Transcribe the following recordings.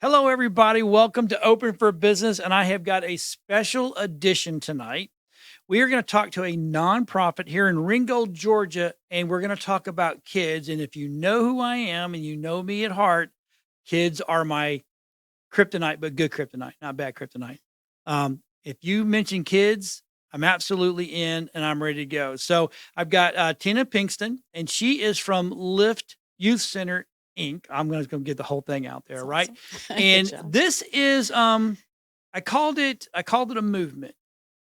Hello, everybody. Welcome to Open for Business. And I have got a special edition tonight. We are going to talk to a nonprofit here in Ringgold, Georgia, and we're going to talk about kids. And if you know who I am and you know me at heart, kids are my kryptonite, but good kryptonite, not bad kryptonite. If you mention kids, I'm absolutely in and I'm ready to go. So I've got Tina Pinkston, and she is from Lift Youth Center Inc. I'm going to go get the whole thing out there, That's right? awesome. Good And job. this is I called it a movement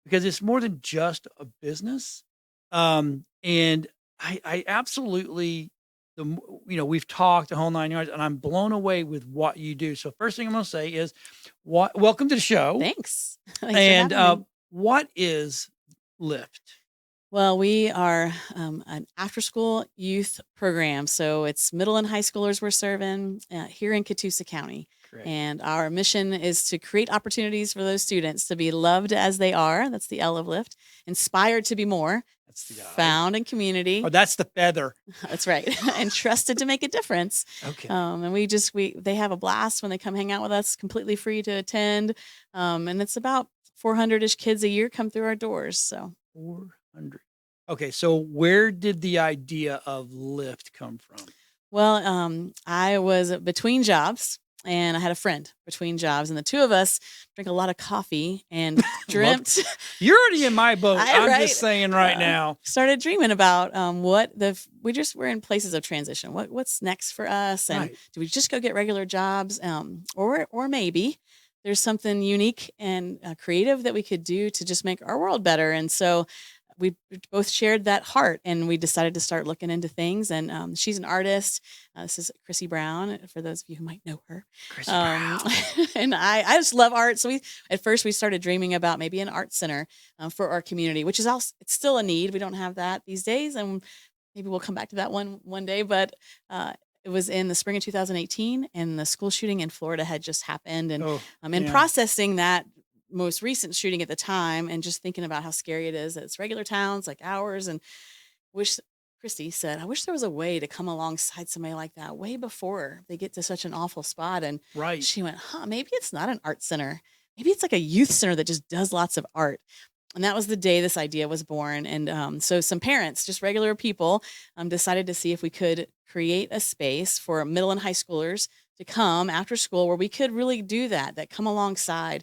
because it's more than just a business. And I absolutely we've talked the whole 9 yards, and I'm blown away with what you do. So first thing I'm going to say is, what welcome to the show. Thanks. Thanks for And having me. what is Lyft? Well, we are an after school youth program. So it's middle and high schoolers we're serving here in Catoosa County. Great. And our mission is to create opportunities for those students to be loved as they are. That's the L of Lyft. Inspired to be more. That's the I. Found in Oh, community. that's the feather. That's right. And trusted to make a difference. Okay. And they have a blast when they come hang out with us, completely free to attend. And it's about 400-ish kids a year come through our doors. So 400. Okay, so where did the idea of Lyft come from? Well, I was between jobs and I had a friend between jobs, and the two of us drink a lot of coffee and dreamt. You're already in my boat. I'm Right. just saying right now. Started dreaming about we're in places of transition. What's next for us, and Right. do we just go get regular jobs, or maybe there's something unique and creative that we could do to just make our world better. And so we both shared that heart, and we decided to start looking into things. And she's an artist. This is Chrissy Brown, for those of you who might know her. Chrissy Brown. And I just love art. So at first we started dreaming about maybe an art center for our community, which is also, it's still a need. We don't have that these days, and maybe we'll come back to that one day. But it was in the spring of 2018, and the school shooting in Florida had just happened. And in processing that most recent shooting at the time, and just thinking about how scary it is that it's regular towns like ours, and Christy said, I wish there was a way to come alongside somebody like that way before they get to such an awful spot. And Right. she went, maybe it's not an art center. Maybe it's like a youth center that just does lots of art. And that was the day this idea was born. And so some parents, just regular people, decided to see if we could create a space for middle and high schoolers to come after school where we could really do that come alongside,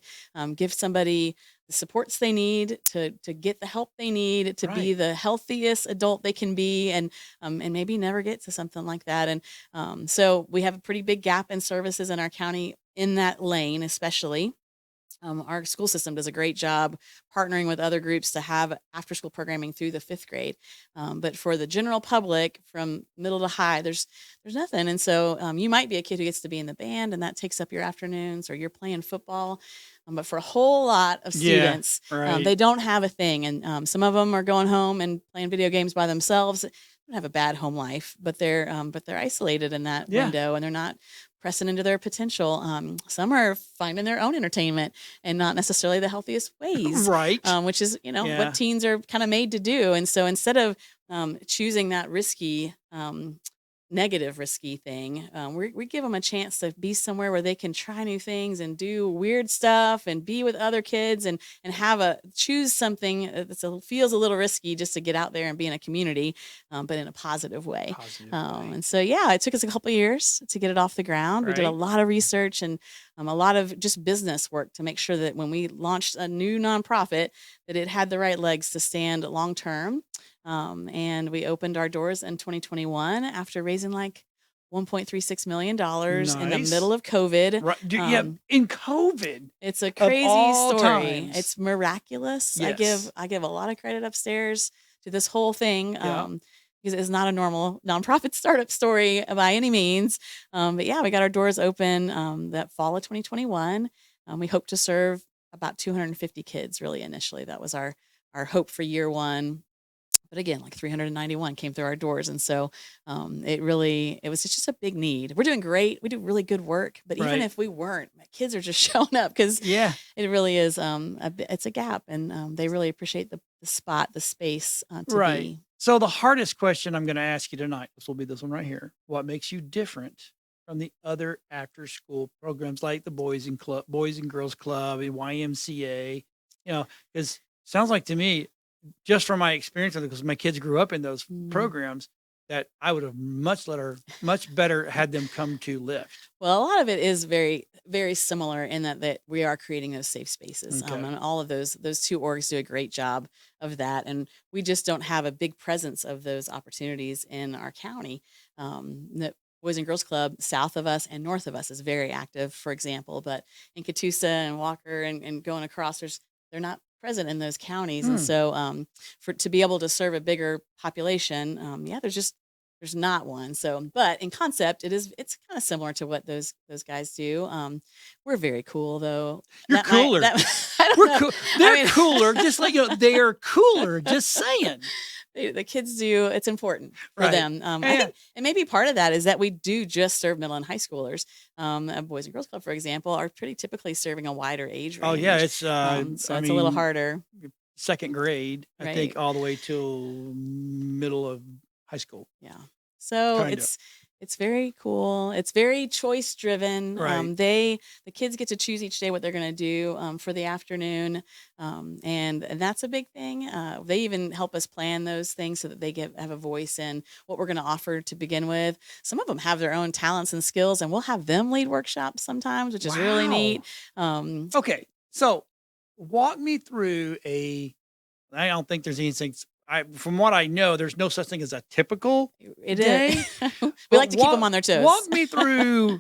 give somebody the supports they need to get the help they need to be Right. the healthiest adult they can be, and maybe never get to something like that. And so we have a pretty big gap in services in our county in that lane, especially. Our school system does a great job partnering with other groups to have after school programming through the fifth grade. But for the general public from middle to high, there's nothing. And so you might be a kid who gets to be in the band, and that takes up your afternoons, or you're playing football. But for a whole lot of students, right. they don't have a thing. And some of them are going home and playing video games by themselves. They don't have a bad home life, but they're isolated in that window, and they're not pressing into their potential. Some are finding their own entertainment, and not necessarily the healthiest ways, Right. which is, what teens are kind of made to do. And so instead of choosing that negative risky thing, we give them a chance to be somewhere where they can try new things and do weird stuff and be with other kids, and choose something that feels a little risky, just to get out there and be in a community, but in a positive way. And so, it took us a couple of years to get it off the ground. We did a lot of research and a lot of just business work to make sure that when we launched a new nonprofit, that it had the right legs to stand long term. And we opened our doors in 2021 after raising like $1.36 million in the middle of COVID. Right. In COVID. It's a crazy story. Times. It's miraculous. Yes. I give a lot of credit upstairs to this whole thing. Because it's not a normal nonprofit startup story by any means. But we got our doors open that fall of 2021. We hope to serve about 250 kids, really, initially. That was our hope for year one. But again, like 391 came through our doors. And so it was just a big need. We're doing great. We do really good work. But even if we weren't, my kids are just showing up, because it really is, it's a gap. And they really appreciate the spot, the space to be. So the hardest question I'm going to ask you tonight, this will be this one right here. What makes you different from the other after school programs like the Boys and Girls Club and YMCA? Because sounds like to me, just from my experience with it, because my kids grew up in those Mm. programs, that I would have much better had them come to Lift. Well, a lot of it is very, very similar in that we are creating those safe spaces, Okay. and all of those two orgs do a great job of that, and we just don't have a big presence of those opportunities in our county. The Boys and Girls Club south of us and north of us is very active, for example, but in Catoosa and Walker and going across, they're not present in those counties, and Hmm. so for to be able to serve a bigger population, yeah, there's not one. So, but in concept, it's kind of similar to what those guys do. We're very cool though. You're That might cooler. that I don't We're know. cool. I They're mean, cooler, just like they are cooler. Just saying. the kids do. It's important for Right. them. Yeah, I yeah. think, and maybe part of that is that we do just serve middle and high schoolers. Boys and Girls Club, for example, are pretty typically serving a wider age Oh yeah, range. it's So I it's a little mean, harder, second grade, I think right? all the way till middle of high school. Yeah. So Kind of. it's very cool. It's very choice driven. Right. The kids get to choose each day what they're going to do for the afternoon, and that's a big thing. They even help us plan those things so that they have a voice in what we're going to offer to begin with. Some of them have their own talents and skills, and we'll have them lead workshops sometimes, which is really Wow. neat. Um, Okay. So walk me through I don't think there's anything from what I know, there's no such thing as a typical it day. is. We But like to keep them on their walk toes. me through.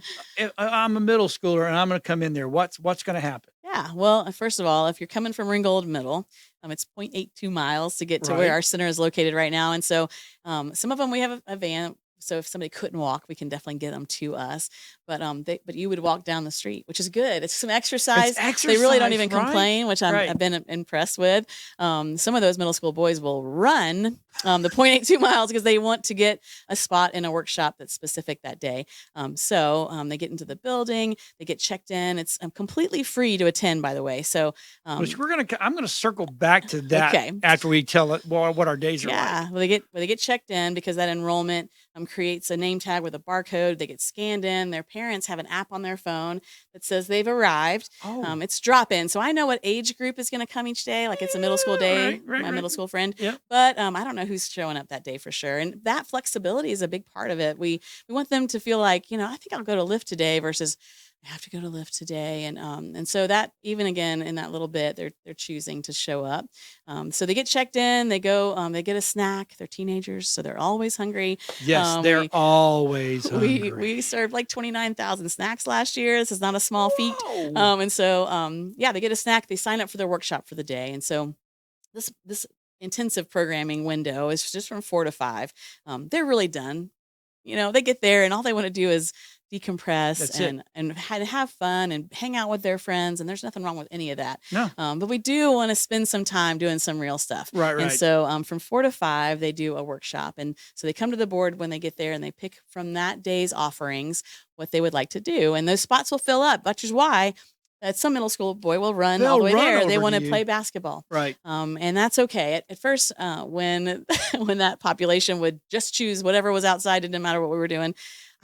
I'm a middle schooler and I'm going to come in there. What's going to happen? Yeah. Well, first of all, if you're coming from Ringgold Middle, it's 0.82 miles to get to where Right. our center is located right now. And so some of them we have a van. So if somebody couldn't walk, we can definitely get them to us. But you would walk down the street, which is good. It's some It's exercise. They really don't exercise, even right? complain, which Right. I've been impressed with. Some of those middle school boys will run the 0.82 miles because they want to get a spot in a workshop that's specific that day. They get into the building, they get checked in. It's completely free to attend, by the way. So, Which I'm going to circle back to that okay. after we tell it what our days are like. Yeah, well, they get checked in because that enrollment creates a name tag with a barcode. They get scanned in. Their parents have an app on their phone that says they've arrived. Oh. It's drop in, so I know what age group is going to come each day. Like it's a middle school day, my middle school friend. Yep. But I don't know who's showing up that day for sure. And that flexibility is a big part of it. We want them to feel like I think I'll go to Lyft today versus I have to go to Lyft today, and so that even again in that little bit they're choosing to show up. So they get checked in, they go, they get a snack. They're teenagers, so they're always hungry. Yes, they're We always we hungry. we served like 29,000 snacks last year. This is not a small feat. Whoa. And so yeah, they get a snack. They sign up for their workshop for the day, and so this intensive programming window is just from 4 to 5. They're really done. They get there and all they want to do is decompress That's it. and have fun and hang out with their friends. And there's nothing wrong with any of that. No. But we do want to spend some time doing some real stuff. Right. And so from 4 to 5, they do a workshop. And so they come to the board when they get there and they pick from that day's offerings what they would like to do. And those spots will fill up, which is why some middle school boy will run all the way They'll run there. They over want to to you. play basketball. Right. And that's okay. At first, when when that population would just choose whatever was outside, it didn't matter what we were doing.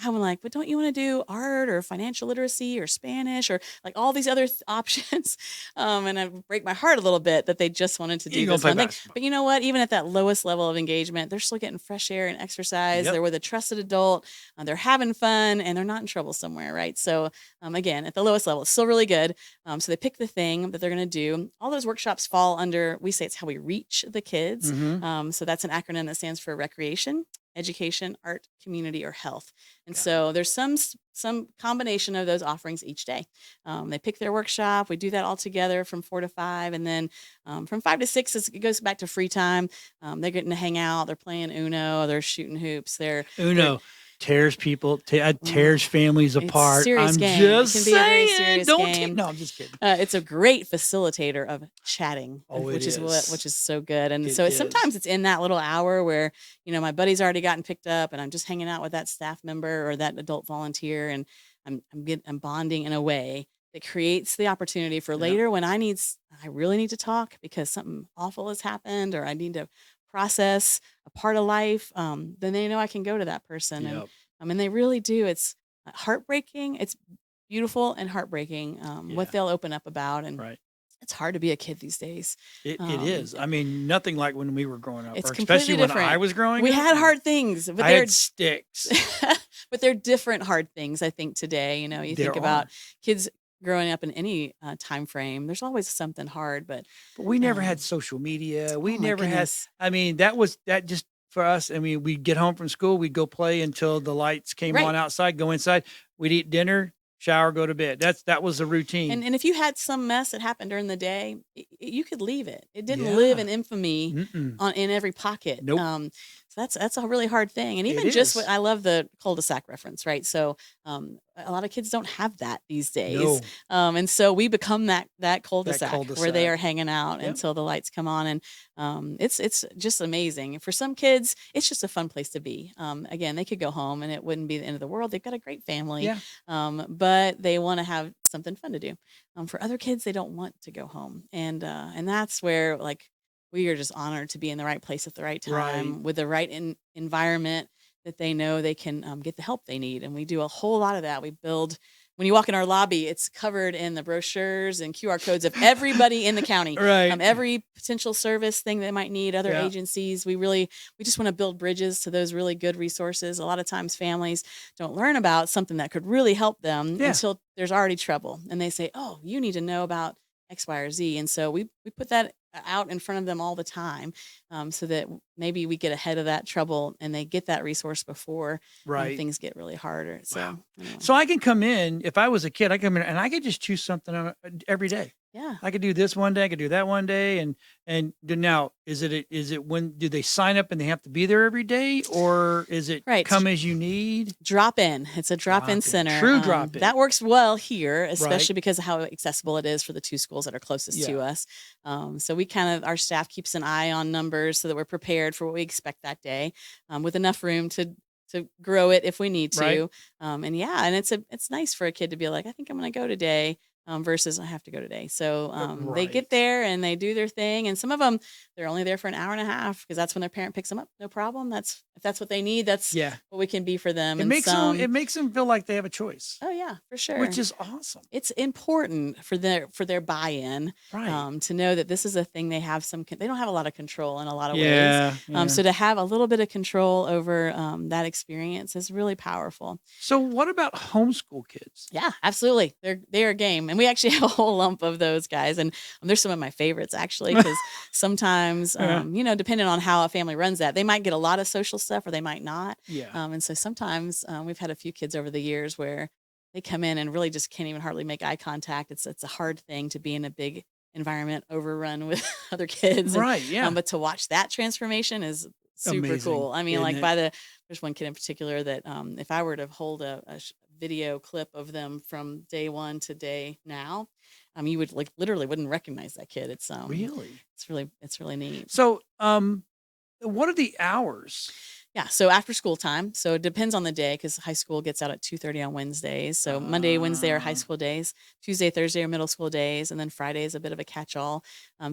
I was like, but don't you want to do art or financial literacy or Spanish or like all these other options? And I break my heart a little bit that they just wanted to do You're gonna this play one thing. basketball. But you know what? Even at that lowest level of engagement, they're still getting fresh air and exercise. Yep. They're with a trusted adult. They're having fun and they're not in trouble somewhere, right? So again, at the lowest level, it's still really good. So they pick the thing that they're going to do. All those workshops fall under, we say it's how we reach the kids. Mhm. So that's an acronym that stands for recreation, education, art, community, or health. And Got it. so there's some combination of those offerings each day. They pick their workshop. We do that all together from 4 to 5, and then from 5 to 6, it goes back to free time. They're getting to hang out. They're playing Uno. They're shooting hoops. Uno tears people, tears families It's a apart. serious I'm game. just It can be a very saying. serious Don't game. no, I'm just kidding. It's a great facilitator of chatting, Oh, it which is is. which is so good. And It so is. sometimes it's in that little hour where my buddy's already gotten picked up, and I'm just hanging out with that staff member or that adult volunteer, and I'm bonding in a way that creates the opportunity for Yep. later when I really need to talk because something awful has happened or I need to process a part of life. Then they know I can go to that person, Yep. and they really do. heartbreaking. It's beautiful and heartbreaking what Yeah. they'll open up about, and Right. it's hard to be a kid these days. It Um, is. I mean, nothing like when we were growing up, it's or especially completely when I different. was growing We up. had hard things, but I had sticks. but they're different hard things. I think today, you There think about are. kids growing up in any time frame. There's always something hard, but But we never had um, social media. oh We my never had, goodness, I mean, that just for us. I mean, we'd get home from school, we'd go play until the lights came on right? outside, go inside, we'd eat dinner, shower, go to bed. That was the routine. And if you had some mess that happened during the day, you could leave it. It didn't live Yeah. in infamy Mm-mm. in every pocket. Nope. So that's a really hard thing. And It even just what is. I love the cul-de-sac reference, right? So a lot of kids don't have that these days, No, and so we become that that cul-de-sac where they cul-de-sac. are hanging out Yep. until the lights come on, and it's just amazing. For some kids, it's just a fun place to be. Again, they could go home and it wouldn't be the end of the world. They've got a great family, Yeah. but they want to have something fun to do. For other kids, they don't want to go home, and that's where like we are just honored to be in the right place at the right Right. time with the right environment that they know they can get the help they need. And we do a whole lot of that. We build. When you walk in our lobby, it's covered in the brochures and QR codes of everybody in the county, Right. every potential service thing they might need, other Yeah. agencies. We just want to build bridges to those really good resources. A lot of times families don't learn about something that could really help them Yeah. until there's already trouble. And they say, oh, you need to know about X, Y, or Z. And so we put that out in front of them all the time, so that maybe we get ahead of that trouble and they get that resource before Right. things get really harder. So Wow. anyway, So I can come in, if I was a kid, I come in and I could just choose something every day. yeah. I could do this one day, I could do that one day, now is it when do they sign up and they have to be there every day, or is it Right. come as you need? Drop in. It's a drop in Drop-in. center. True drop-in. That works well here, Right. especially because of how accessible it is for the two schools that are closest Yeah. to us. So our staff keeps an eye on numbers so that we're prepared for what we expect that day, with enough room to grow it if we need Right. to. And it's nice for a kid to be like, I think I'm going to go today. Versus I have to go today. So they Right. get there and they do their thing. And some of them, they're only there for an hour and a half because that's when their parent picks them up. No problem. If that's what they need, that's Yeah. what we can be for them. It And makes them some, it makes them feel like they have a choice, oh yeah, for sure. which is awesome. It's important for their buy-in, Right. to know that this is a thing they have they don't have a lot of control in a lot of ways. Yeah. Yeah. So to have a little bit of control over that experience is really powerful. So what about homeschool kids? Yeah, absolutely. They're game, and we actually have a whole lump of those guys, and they're some of my favorites actually because sometimes, Yeah. depending on how a family runs that, they might get a lot of social stuff or they might not. Yeah. And so sometimes we've had a few kids over the years where they come in and really just can't even hardly make eye contact. It's a hard thing to be in a big environment overrun with other kids, Right. Yeah. but to watch that transformation is super Amazing, cool. I mean, isn't like it? there's one kid in particular that if I were to hold a video clip of them from day one to day now, you would like literally wouldn't recognize that kid. Really? It's really neat. So, what are the hours? Yeah, so after school time. So it depends on the day because high school gets out at 2:30 on Wednesdays. So Monday, Wednesday are high Ah. school days. Tuesday, Thursday are middle school days, and then Friday is a bit of a catch-all.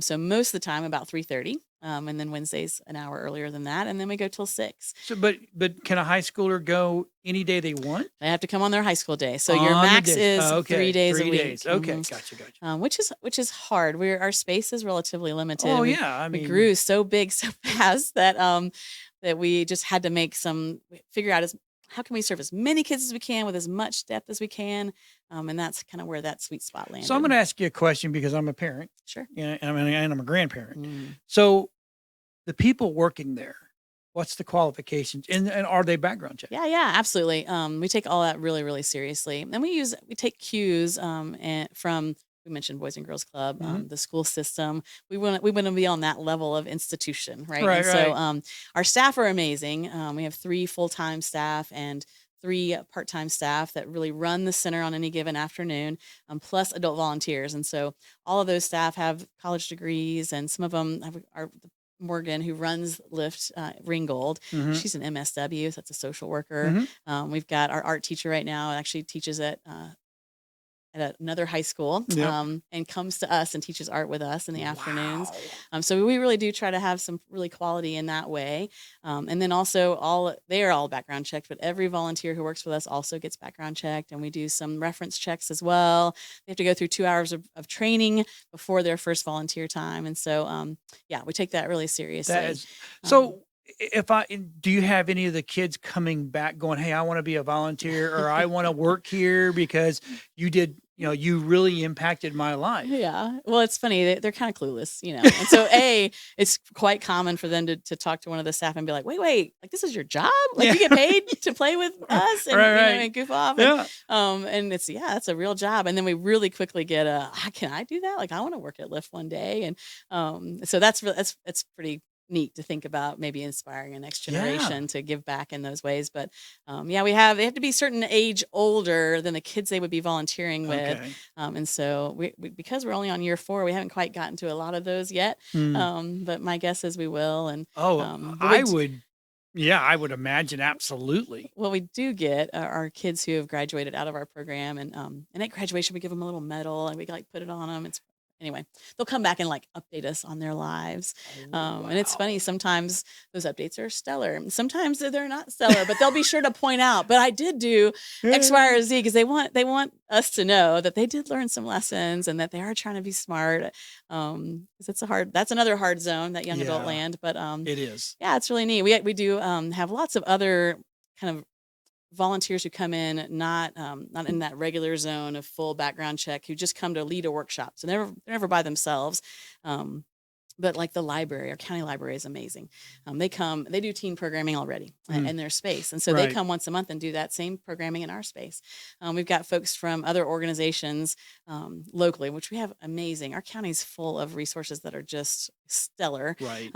So most of the time about 3:30, and then Wednesdays an hour earlier than that, and then we go till 6. So, but can a high schooler go any day they want? They have to come on their high school day. So your On the max day. is Oh, okay. 3 days a 3 week. days. Okay. Mhm. Gotcha. Which is hard. Our space is relatively limited. Oh, We yeah. I we mean, grew so big so fast that we just had to figure out how can we serve as many kids as we can with as much depth as we can, and that's kind of where that sweet spot landed. so I'm going to ask you a question because I'm a parent, Sure. and I'm a grandparent. Mm. So, the people working there, what's the qualifications, and are they background checked? Yeah, absolutely. We take all that really, really seriously, and we take cues from. We mentioned Boys and Girls Club, Mhm. the school system. We want to be on that level of institution, right? Right, And so right. our staff are amazing. We have 3 full-time staff and 3 part-time staff that really run the center on any given afternoon, plus adult volunteers. And so all of those staff have college degrees, and some of them are Morgan, who runs Lift Ringgold. Mhm. She's an MSW, so that's a social worker. Mhm. We've got our art teacher right now, actually teaches at at another high school, Yep. and comes to us and teaches art with us in the afternoons. Wow. So we really do try to have some really quality in that way. And then also they are all background checked, but every volunteer who works with us also gets background checked, and we do some reference checks as well. They have to go through 2 hours of training before their first volunteer time. And so, yeah, we take that really That seriously. is Um, so. If I do you have any of the kids coming back going, "Hey, I want to be a volunteer," or "I want to work here because you did, you really impacted my life." Yeah. Well, it's funny. They're kind of clueless, And so, it's quite common for them to talk to one of the staff and be like, "Wait, like this is your job? Like Yeah. you get paid to play with us and Right, right. and goof off?" Yeah. And it's that's a real job. And then we really quickly get can I do that? Like I want to work at Lyft one day. And so that's pretty neat to think about, maybe inspiring a next Yeah. generation to give back in those ways. But yeah, they have to be certain age older than the kids they would be volunteering with. Okay. And so we because we're only on year 4, we haven't quite gotten to a lot of those yet. Mm. But my guess is we will. And Oh, but we I would yeah, I would imagine absolutely. what we do get are kids who have graduated out of our program, and at graduation we give them a little medal and we like put it on them. It's anyway, they'll come back and like update us on their lives. Oh, And it's funny, wow. sometimes those updates are stellar, and sometimes they're not stellar, but they'll be sure to point out, but I did do X, Y, or Z, because they want us to know that they did learn some lessons and that they are trying to be smart. 'Cause that's another hard zone, that young adult Yeah, land. But it is. yeah, it's really neat. We do have lots of other kind of volunteers who come in, not in that regular zone of full background check, who just come to lead a workshop. So they're never by themselves. Um, but like the library, our county library is amazing. They do teen programming already Mm. in their space. And so they Right. come once a month and do that same programming in our space. We've got folks from other organizations locally, which we have amazing. Our county's full of resources that are just stellar. Right.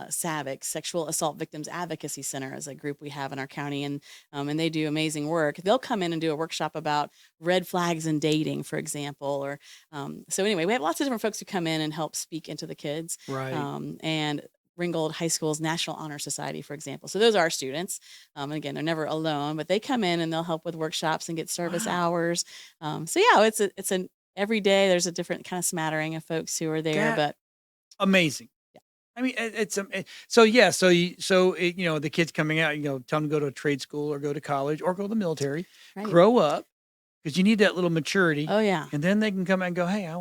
SAVIC, Sexual Assault Victims Advocacy Center, is a group we have in our county, and they do amazing work. They'll come in and do a workshop about red flags in dating, for example. Or so anyway, we have lots of different folks who come in and help speak into the kids. Right. And Ringgold High School's National Honor Society, for example. So those are our students. And again, they're never alone, but they come in and they'll help with workshops and get service Wow. hours. So yeah, it's an every day. There's a different kind of smattering of folks who are there, That but amazing. yeah. I mean, so yeah, the kids coming out, tell them to go to a trade school or go to college or go to the military, Right. grow up, because you need that little maturity, Oh yeah. and then they can come out and go, "Hey, I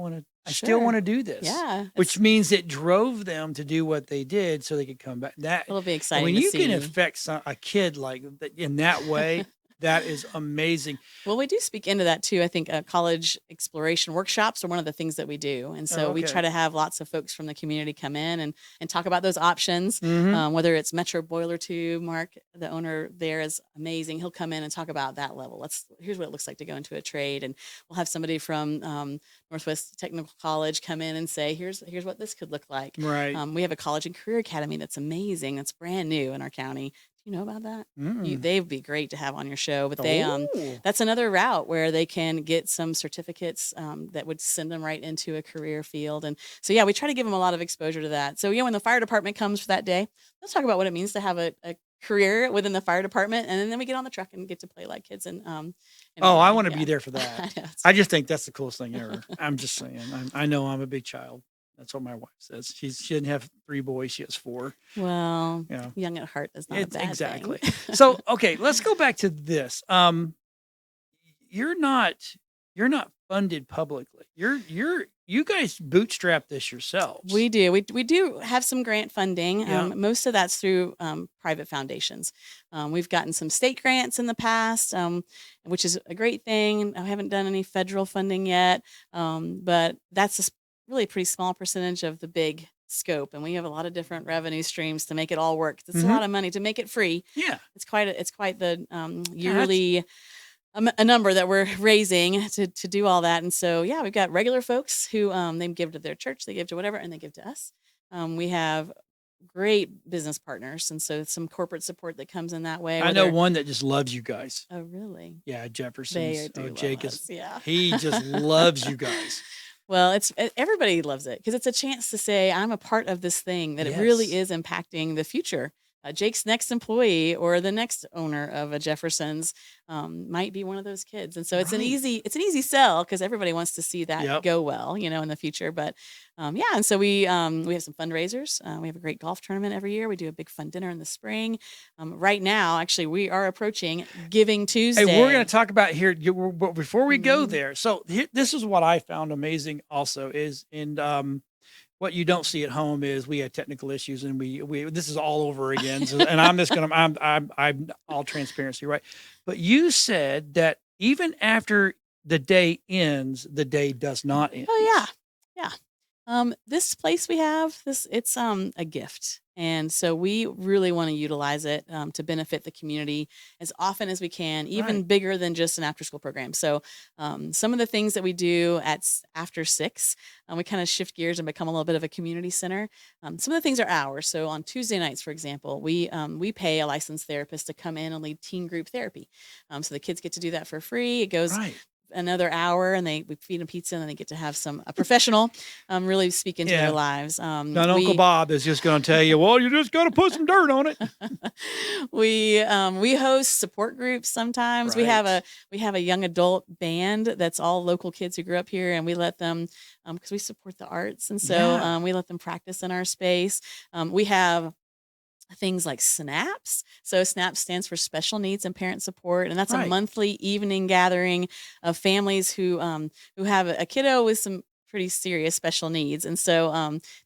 still Sure. want to do this." Yeah. Which means it drove them to do what they did so they could come back. It'll be And exciting when to you can see. affect a kid like that in that way, that is amazing. Well, we do speak into that too. I think college exploration workshops are one of the things that we do. And so Oh, we try okay. to have lots of folks from the community come in and talk about those options, Hmm. whether it's Metro Boiler Tube. Mark, the owner there, is amazing. He'll come in and talk about that level. Here's what it looks like to go into a trade. And we'll have somebody from Northwest Technical College come in and say, here's what this could look like. Right. We have a college and career academy that's amazing. That's brand new in our county. Do you know about that? Mm. They'd be great to have on your show, but Oh, that's another route where they can get some certificates that would send them right into a career field. And so, yeah, we try to give them a lot of exposure to that. So, when the fire department comes for that day, let's talk about what it means to have a career within the fire department. And then we get on the truck and get to play like kids. And I want to yeah. be there for I that. know, I just think that's the coolest thing ever. I'm just saying. I know I'm a big child. That's what my wife says. She didn't have 3 boys. She has 4. well, Yeah. young at heart is not It's a bad exactly. thing. So, okay, let's go back to this. You're not funded publicly. You guys bootstrap this yourselves. We do. We do have some grant funding. Yeah. Most of that's through private foundations. We've gotten some state grants in the past, which is a great thing. I haven't done any federal funding yet, but that's really a pretty small percentage of the big scope. And we have a lot of different revenue streams to make it all work. It's a lot of money to make it free. Yeah. It's quite the yearly a number that we're raising to do all that. And so, yeah, we've got regular folks who they give to their church, they give to whatever, and they give to us. We have great business partners, and so some corporate support that comes in that way. I know one that just loves you guys. Oh, really? Yeah, They Jefferson's. do love Jake us, yeah. he just loves you guys. Well, everybody loves it because it's a chance to say I'm a part of this thing that it really Yes. is impacting the future Jake's next employee or the next owner of a Jefferson's might be one of those kids. And so it's an Right. easy sell because everybody wants to see that Yep. go well, in the future. But yeah, and so we have some fundraisers. We have a great golf tournament every year. We do a big fun dinner in the spring. Right now, actually, we are approaching Giving Tuesday. Hey, we're going to talk about here, but before we go Mhm. there, so this is what I found amazing also is what you don't see at home is we had technical issues and we this is all over again. So, and I'm just gonna I'm all transparency, right? But you said that even after the day ends, the day does not end. Oh yeah. Yeah. This place we have, it's a gift. And so we really want to utilize it to benefit the community as often as we can, even Right. bigger than just an after school program. So some of the things that we do after 6, we kind of shift gears and become a little bit of a community center. Some of the things are ours. So on Tuesday nights, for example, we pay a licensed therapist to come in and lead teen group therapy. So the kids get to do that for free. It goes Right. another hour, and we feed them pizza, and then they get to have a professional really speak into Yeah. their lives. Not Uncle Bob is just going to tell you, well, you just got to put some dirt on it. We host support groups sometimes. Right. We have a young adult band that's all local kids who grew up here, and we let them because we support the arts, and so Yeah. we let them practice in our space. We have things like SNAPS. So SNAPS stands for Special Needs and Parent Support, and that's a Right. monthly evening gathering of families who have a kiddo with some pretty serious special needs. And so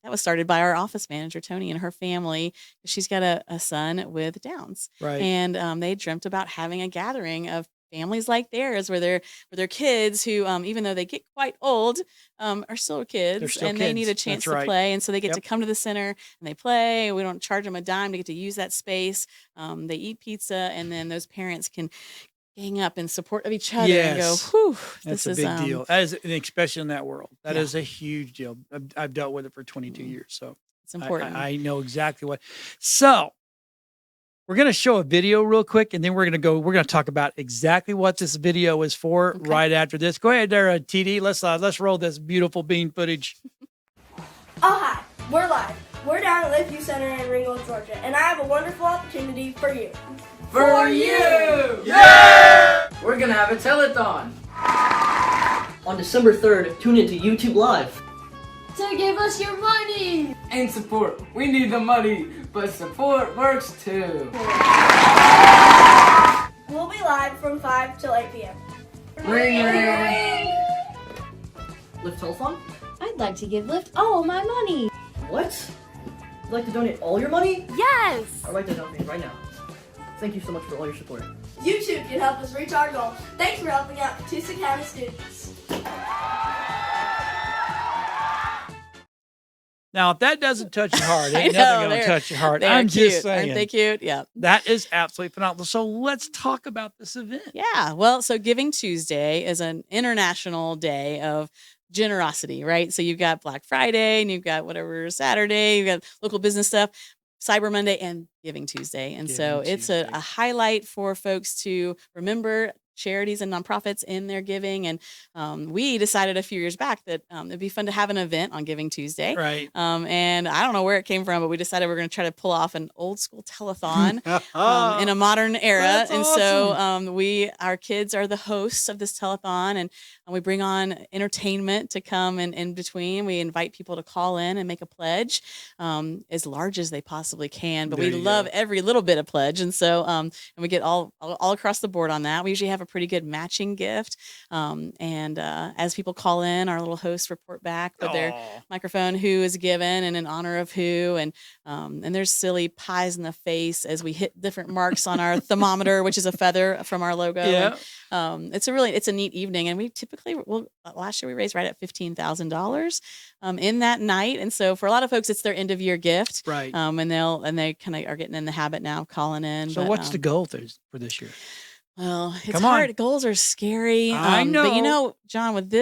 that was started by our office manager Tony and her family. She's got a son with Downs, Right. and they dreamt about having a gathering of families like theirs where their kids who even though they get quite old are still kids. They're still and they need a kids. chance That's to right. play, and so they get Yep. to come to the center and they play. We don't charge them a dime to get to use that space. They eat pizza, and then those parents can gang up in support of each other and go, Yes. whew, That's this a is big deal. That is, especially in that world. That Yeah. is a huge deal. I've dealt with it for 22 Mhm. years. So it's important. I know exactly what. So we're going to show a video real quick, and then we're going to talk about exactly what this video is for Okay. right after this. Go ahead there, TD. Let's roll this beautiful bean footage. Oh, hi. We're live. We're down at Lakeview Center in Ringgold, Georgia, and I have a wonderful opportunity for you. For you! Yeah! We're gonna have a telethon. On December 3rd, tune into YouTube Live. So give us your money! And support. We need the money, but support works too. We'll be live from 5 till 8 p.m. Ring, ring. Lyft Telethon? I'd like to give Lyft all my money. What? You'd like to donate all your money? Yes! I'll write that down for you right now. Thank you so much for all your support. You too can help us reach our goal. Thanks for helping out Catoosa County students. Now, if that doesn't touch your heart, I ain't know, nothing going to they're- touch your heart. They're I'm cute. just saying. Aren't they cute? Yeah. That is absolutely phenomenal. So let's talk about this event. Yeah. Well, so Giving Tuesday is an international day of generosity, right? So you've got Black Friday and you've got whatever Saturday, you've got local business stuff, Cyber Monday, and Giving Tuesday. And so Giving it's Tuesday. a highlight for folks to remember charities and nonprofits in their giving. And we decided a few years back that it'd be fun to have an event on Giving Tuesday. Right. And I don't know where it came from, but we decided we're going to try to pull off an old school telethon in a modern era. That's And so our kids are the hosts of this telethon, and we bring on entertainment to come and in between. We invite people to call in and make a pledge as large as they possibly can, but There we you love go. every little bit of pledge. And so and we get all across the board on that. We usually have a pretty good matching gift. And as people call in, our little hosts report back with their Aw. microphone who is given and in honor of who, and there's silly pies in the face as we hit different marks on our thermometer, which is a feather from our logo. Yeah. And, it's a neat evening, and we typically last year we raised right at $15,000 in that night, and so for a lot of folks it's their end of year gift, Right. and they kind of are getting in the habit now of calling in. So but, what's the goal for this year? well, it's Come on. hard. Goals are scary. I But know. John, with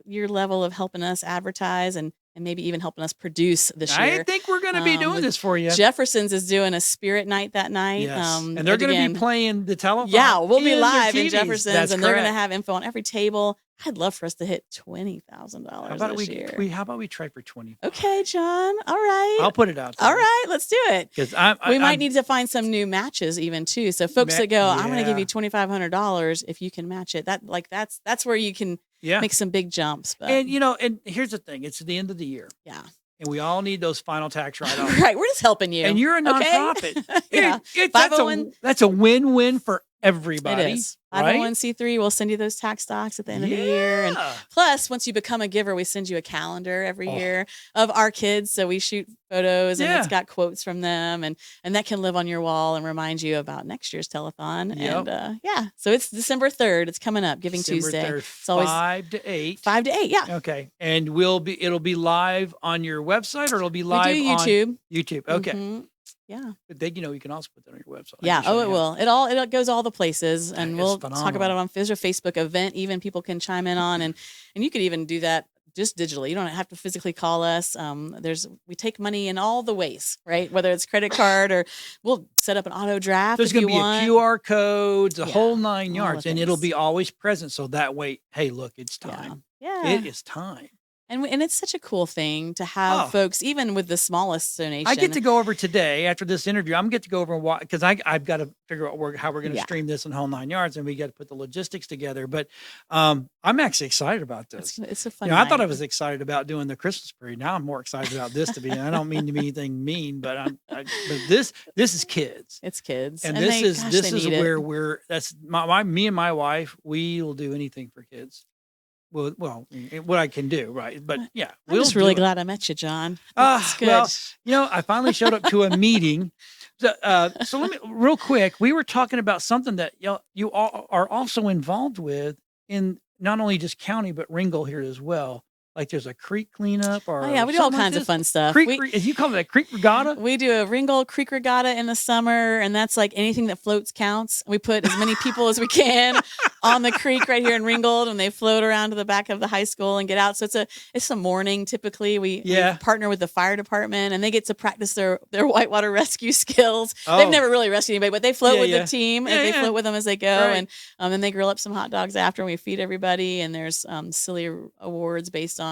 your level of helping us advertise and maybe even helping us produce this year. I think we're going to be doing with this for you. Jefferson's is doing a spirit night that night. Yes. And they're going to be playing the telephone. Yeah, we'll be in their live in TVs. Jefferson's, That's and they're going to correct. have info on every table, I'd love for us to hit $20,000 this year. How about we try for 20? Okay, John. All right. I'll put it out there. All right, let's do it. Because we might need to find some new matches even too. So folks that go, I'm going to give you $2,500 if you can match it. That's where you can make some big jumps. But. And and here's the thing: it's the end of the year. Yeah. And we all need those final tax write-offs. Right, we're just helping you. And you're a nonprofit. Yeah. That's a win-win for everybody. It is. Right? 501c3, we'll send you those tax docs at the end of the year. And plus, once you become a giver, we send you a calendar every year of our kids. So we shoot photos and it's got quotes from them. And that can live on your wall and remind you about next year's telethon. Yep. And so it's December 3rd. It's coming up, Giving December Tuesday. 3rd, It's always 5 to 8. 5 to 8, yeah. Okay. And it'll be live on your website, or it'll be live on YouTube. YouTube. Okay. Mm-hmm. Yeah. But then, you can also put that on your website. Yeah. Oh, it will. It goes all the places, and we'll talk about it on there's a Facebook event. Even people can chime in on, and you could even do that just digitally. You don't have to physically call us. We take money in all the ways, right? Whether it's credit card or we'll set up an auto draft. There's going to be a QR code, the whole 9 yards, and it'll be always present. So that way, hey, look, it's time. Yeah. It is time. And it's such a cool thing to have folks, even with the smallest donation. I get to go over today after this interview. I'm get to go over and watch, because I've got to figure out how we're going to stream this in whole 9 yards, and we got to put the logistics together. But I'm actually excited about this. It's a fun. I thought I was excited about doing the Christmas parade. Now I'm more excited about this to be. I don't mean to be anything mean, but but this is kids. It's kids, and this is where me and my wife, we will do anything for kids. Well, what I can do, right? But yeah, I'm just really glad I met you, John. Good. Well, I finally showed up to a meeting. So let me real quick. We were talking about something that you all are also involved with in not only just county but Ringgold here as well. Like there's a creek cleanup, or we do all kinds of fun stuff. As you call it, a creek regatta. We do a Ringgold Creek Regatta in the summer, and that's like anything that floats counts. We put as many people as we can on the creek right here in Ringgold, and they float around to the back of the high school and get out. So it's a morning typically. We partner with the fire department, and they get to practice their whitewater rescue skills. They've never really rescued anybody, but they float with the team, and they float with them as they go. Right. And then they grill up some hot dogs after, and we feed everybody. And there's silly awards based on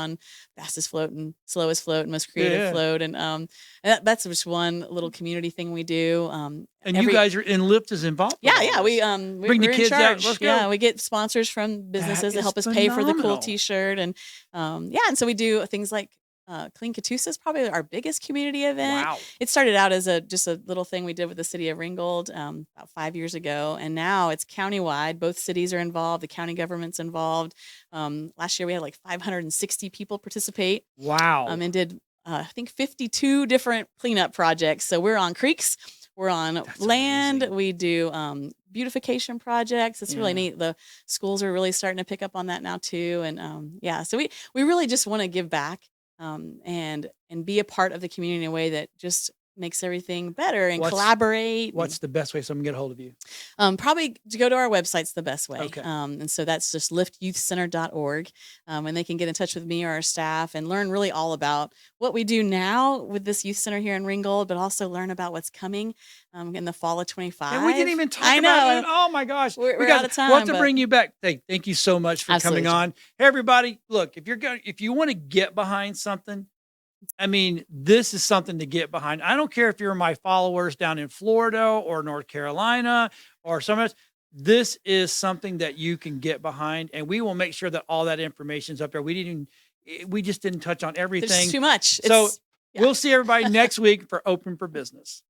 fastest float and slowest float and most creative float. And that's just one little community thing we do. And you guys are in Lyft is involved. Yeah. We bring the kids out. Let's go. Yeah, we get sponsors from businesses that help us pay for the cool T-shirt. And and so we do things like Clean Catoosa is probably our biggest community event. Wow. It started out as just a little thing we did with the city of Ringgold about 5 years ago. And now it's countywide. Both cities are involved. The county government's involved. Last year we had like 560 people participate. Wow. And did, I think 52 different cleanup projects. So we're on creeks. We're on land. Amazing. We do beautification projects. It's really neat. The schools are really starting to pick up on that now too. And so we really just want to give back. And be a part of the community in a way that just makes everything better and collaborate. What's the best way someone can get a hold of you? Probably to go to our website's the best way. Okay. And so that's just liftyouthcenter.org. And they can get in touch with me or our staff and learn really all about what we do now with this youth center here in Ringgold, but also learn about what's coming in the fall of 25. And we didn't even talk about it. Oh my gosh. We're out of time. We'll have to bring you back. Hey, thank you so much for coming on. Hey, everybody, look, if you want to get behind something, I mean, this is something to get behind. I don't care if you're my followers down in Florida or North Carolina or somewhere else. This is something that you can get behind, and we will make sure that all that information is up there. We just didn't touch on everything. There's too much. So we'll see everybody next week for Open for Business.